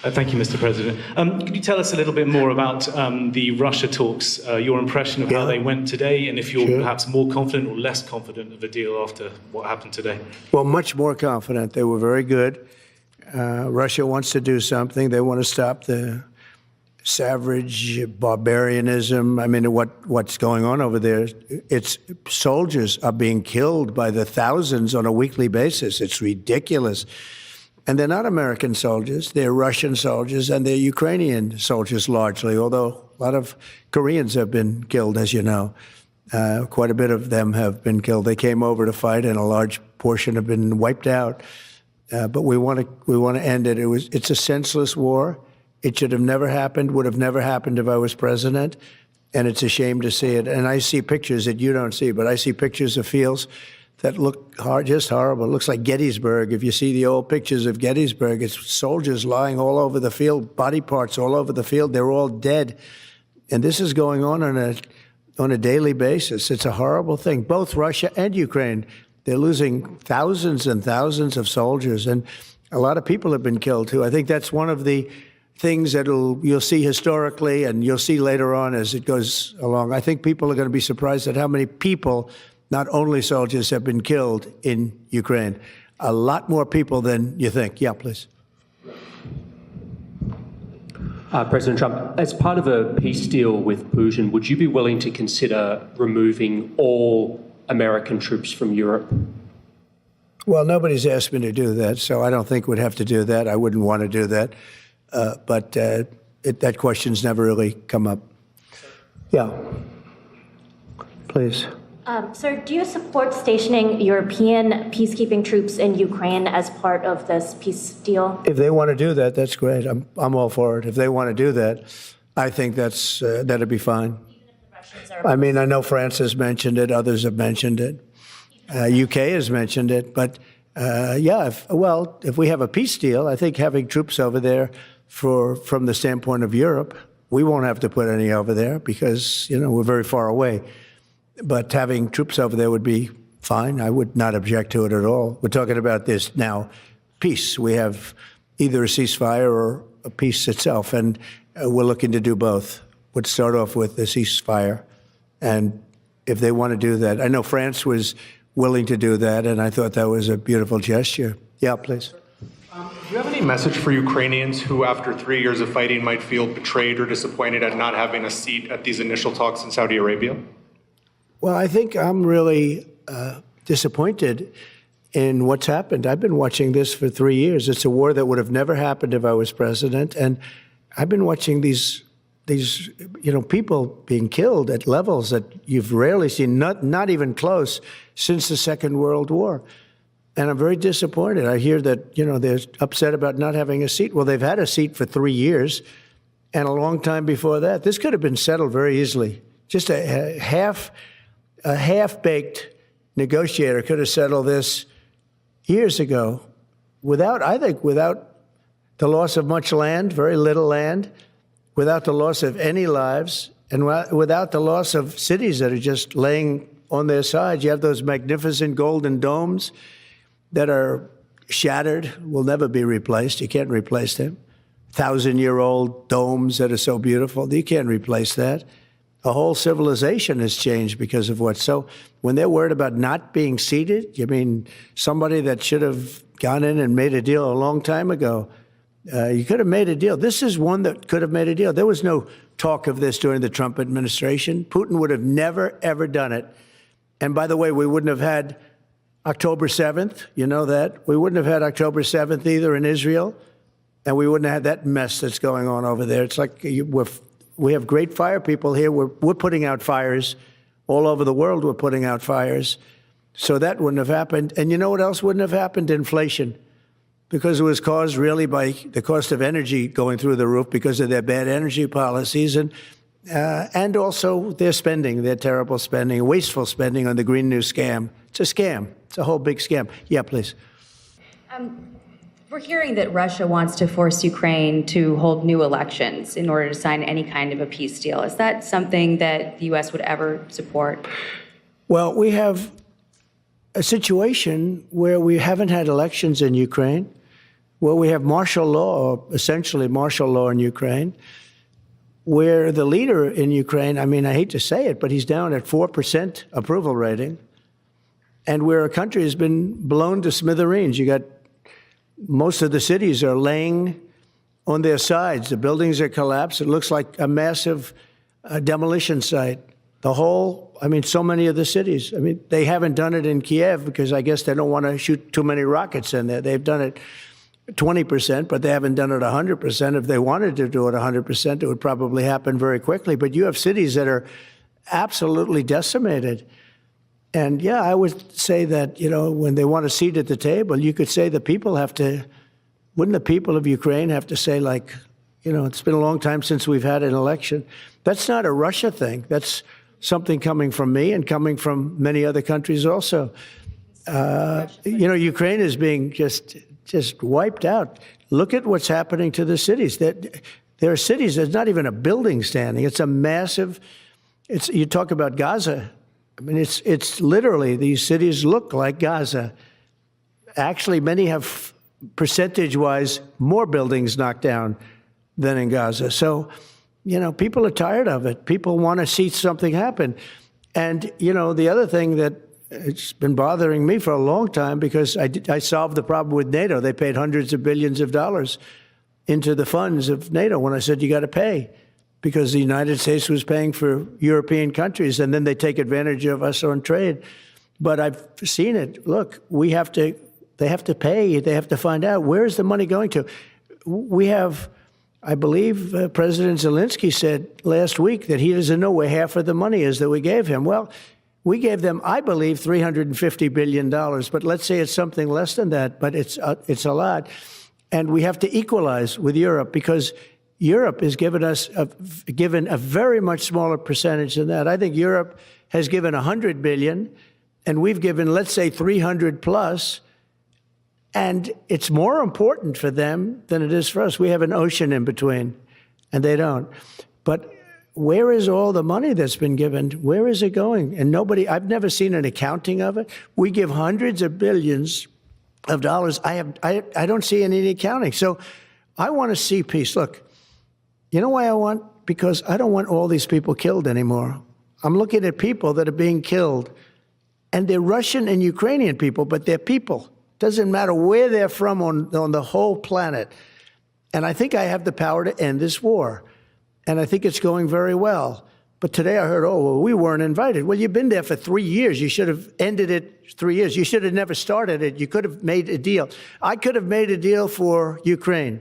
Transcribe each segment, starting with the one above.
Thank you, Mr. President. Could you tell us a little bit more about the Russia talks, your impression of how they went today, and if you're perhaps more confident or less confident of a deal after what happened today? Well, much more confident. They were very good. Russia wants to do something. They want to stop the savage barbarianism. I mean, what's going on over there? It's soldiers are being killed by the thousands on a weekly basis. It's ridiculous. And they're not American soldiers. They're Russian soldiers and they're Ukrainian soldiers largely, although a lot of Koreans have been killed, as you know. Quite a bit of them have been killed. They came over to fight and a large portion have been wiped out. But we want to end it. It's a senseless war. It should have never happened, would have never happened if I was president. And it's a shame to see it. And I see pictures that you don't see, but I see pictures of fields that look just horrible. It looks like Gettysburg. If you see the old pictures of Gettysburg, it's soldiers lying all over the field, body parts all over the field. They're all dead. And this is going on a daily basis. It's a horrible thing. Both Russia and Ukraine, they're losing thousands and thousands of soldiers. And a lot of people have been killed, too. I think that's one of the things that you'll see historically and you'll see later on as it goes along. I think people are going to be surprised at how many people, not only soldiers, have been killed in Ukraine. A lot more people than you think. Yeah, please. President Trump, as part of a peace deal with Putin, would you be willing to consider removing all American troops from Europe? Well, nobody's asked me to do that, so I don't think we'd have to do that. I wouldn't want to do that. But that question's never really come up. Yeah. Please. Sir, do you support stationing European peacekeeping troops in Ukraine as part of this peace deal? If they want to do that, that's great. I'm all for it. If they want to do that, I think that'd be fine. Even if the Russians are I mean, I know France has mentioned it. Others have mentioned it. UK has mentioned it. But, yeah, if we have a peace deal, I think having troops over there from the standpoint of Europe, we won't have to put any over there because, you know, we're very far away. But having troops over there would be fine. I would not object to it at all. We're talking about this now, peace. We have either a ceasefire or a peace itself, and we're looking to do both. We'd start off with the ceasefire, and if they want to do that, I know France was willing to do that, and I thought that was a beautiful gesture. Yeah, please. Do you have any message for Ukrainians who, after 3 years of fighting, might feel betrayed or disappointed at not having a seat at these initial talks in Saudi Arabia? Well, I think I'm really disappointed in what's happened. I've been watching this for 3 years. It's a war that would have never happened if I was president, and I've been watching these people being killed at levels that you've rarely seen, not even close, since the Second World War. And I'm very disappointed. I hear that, they're upset about not having a seat. Well, they've had a seat for 3 years and a long time before that. This could have been settled very easily. Just a half-baked negotiator could have settled this years ago without the loss of much land, very little land, without the loss of any lives, and without the loss of cities that are just laying on their sides. You have those magnificent golden domes that are shattered, will never be replaced. You can't replace them. 1,000-year-old domes that are so beautiful, you can't replace that. A whole civilization has changed because of what. So when they're worried about not being seated, you mean somebody that should have gone in and made a deal a long time ago. You could have made a deal. This is one that could have made a deal. There was no talk of this during the Trump administration. Putin would have never, ever done it. And by the way, we wouldn't have had October 7th. You know that. We wouldn't have had October 7th either in Israel. And we wouldn't have had that mess that's going on over there. It's like we have great fire people here. We're putting out fires. All over the world, we're putting out fires. So that wouldn't have happened. And you know what else wouldn't have happened? Inflation. Because it was caused really by the cost of energy going through the roof because of their bad energy policies and also their spending, their terrible spending, wasteful spending on the Green New Scam. It's a scam. It's a whole big scam. Yeah, please. We're hearing that Russia wants to force Ukraine to hold new elections in order to sign any kind of a peace deal. Is that something that the U.S. would ever support? Well, we have a situation where we haven't had elections in Ukraine. Well, we have martial law, or essentially martial law in Ukraine, where the leader in Ukraine, I mean, I hate to say it, but he's down at 4% approval rating, and where a country has been blown to smithereens. You got most of the cities are laying on their sides. The buildings are collapsed. It looks like a massive demolition site. The whole, I mean, so many of the cities. I mean, they haven't done it in Kiev because I guess they don't want to shoot too many rockets in there. They've done it 20%, but they haven't done it 100%. If they wanted to do it 100%, it would probably happen very quickly. But you have cities that are absolutely decimated. And yeah, I would say that, you know, when they want a seat at the table, you could say the people have to, wouldn't the people of Ukraine have to say, like, you know, it's been a long time since we've had an election. That's not a Russia thing. That's something coming from me and coming from many other countries also. You know, Ukraine is being just wiped out. Look at what's happening to the cities. There are cities, there's not even a building standing. It's a massive, you talk about Gaza. I mean, it's literally, these cities look like Gaza. Actually, many have, percentage-wise, more buildings knocked down than in Gaza. So, you know, people are tired of it. People want to see something happen. And, you know, the other thing that it's been bothering me for a long time, because I solved the problem with NATO. They paid hundreds of billions of dollars into the funds of NATO when I said you got to pay, because the United States was paying for European countries, and then they take advantage of us on trade. But I've seen it. Look, they have to pay. They have to find out, where is the money going to? We have, I believe President Zelensky said last week that he doesn't know where half of the money is that we gave him. Well, we gave them, I believe, $350 billion, but let's say it's something less than that, but it's a lot. And we have to equalize with Europe, because Europe has given us given a very much smaller percentage than that. I think Europe has given $100 billion, and we've given, let's say, 300 plus. And it's more important for them than it is for us. We have an ocean in between, and they don't. But where is all the money that's been given? Where is it going? And nobody, I've never seen an accounting of it. We give hundreds of billions of dollars. I don't see any accounting. So I want to see peace. Look, you know why I want? Because I don't want all these people killed anymore. I'm looking at people that are being killed, and they're Russian and Ukrainian people, but they're people. Doesn't matter where they're from on the whole planet. And I think I have the power to end this war. And I think it's going very well. But today I heard, oh, well, we weren't invited. Well, you've been there for 3 years. You should have ended it 3 years. You should have never started it. You could have made a deal. I could have made a deal for Ukraine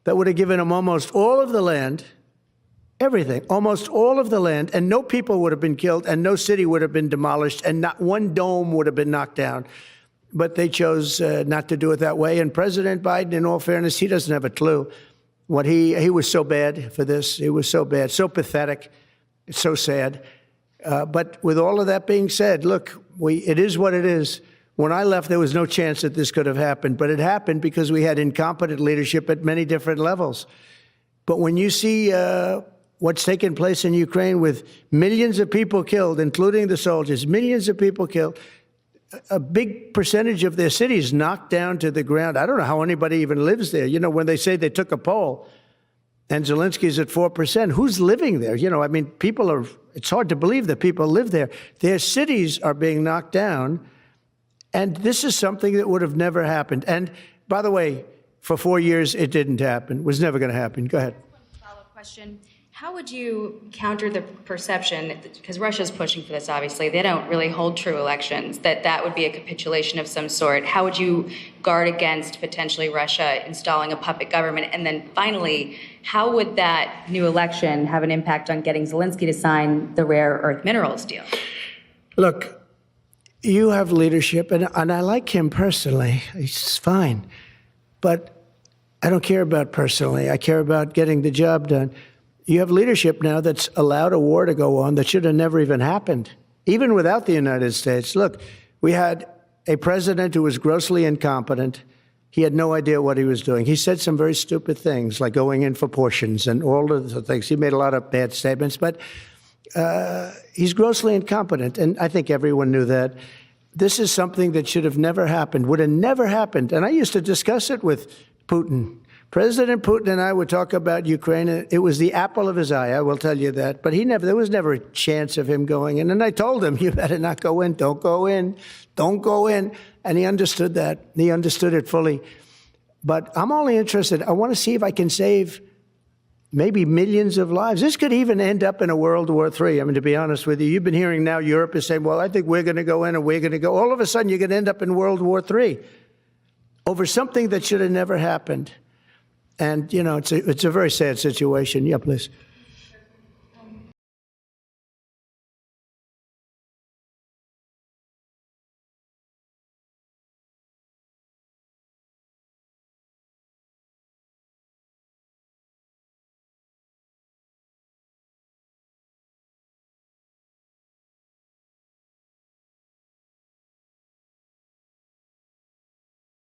that would have given them almost all of the land, everything, almost all of the land, and no people would have been killed, and no city would have been demolished, and not one dome would have been knocked down. But they chose not to do it that way. And President Biden, in all fairness, he doesn't have a clue. What he was so bad for this. He was so bad, so pathetic. It's so sad. But with all of that being said, look, it is what it is. When I left, there was no chance that this could have happened. But it happened because we had incompetent leadership at many different levels. But when you see what's taken place in Ukraine with millions of people killed, including the soldiers, millions of people killed, a big percentage of their cities knocked down to the ground. I don't know how anybody even lives there. You know, when they say they took a poll and Zelensky's at 4%, who's living there? You know, I mean, it's hard to believe that people live there. Their cities are being knocked down. And this is something that would have never happened. And by the way, for 4 years, it didn't happen. It was never going to happen. Go ahead. One follow-up question. How would you counter the perception, because Russia's pushing for this, obviously, they don't really hold true elections, that would be a capitulation of some sort? How would you guard against potentially Russia installing a puppet government? And then finally, how would that new election have an impact on getting Zelensky to sign the rare earth minerals deal? Look, you have leadership, and I like him personally. He's fine. But I don't care about personally. I care about getting the job done. You have leadership now that's allowed a war to go on that should have never even happened, even without the United States. Look, we had a president who was grossly incompetent. He had no idea what he was doing. He said some very stupid things, like going in for portions and all of the things. He made a lot of bad statements, but he's grossly incompetent, and I think everyone knew that. This is something that should have never happened, would have never happened. And I used to discuss it with Putin. President Putin and I would talk about Ukraine. It was the apple of his eye, I will tell you that. But there was never a chance of him going in. And I told him, you better not go in. Don't go in. Don't go in. And he understood that. He understood it fully. But I'm only interested. I want to see if I can save maybe millions of lives. This could even end up in a World War III. I mean, to be honest with you, you've been hearing now Europe is saying, well, I think we're going to go in and we're going to go. All of a sudden, you're going to end up in World War III over something that should have never happened. And, you know, it's a very sad situation. Yeah, please.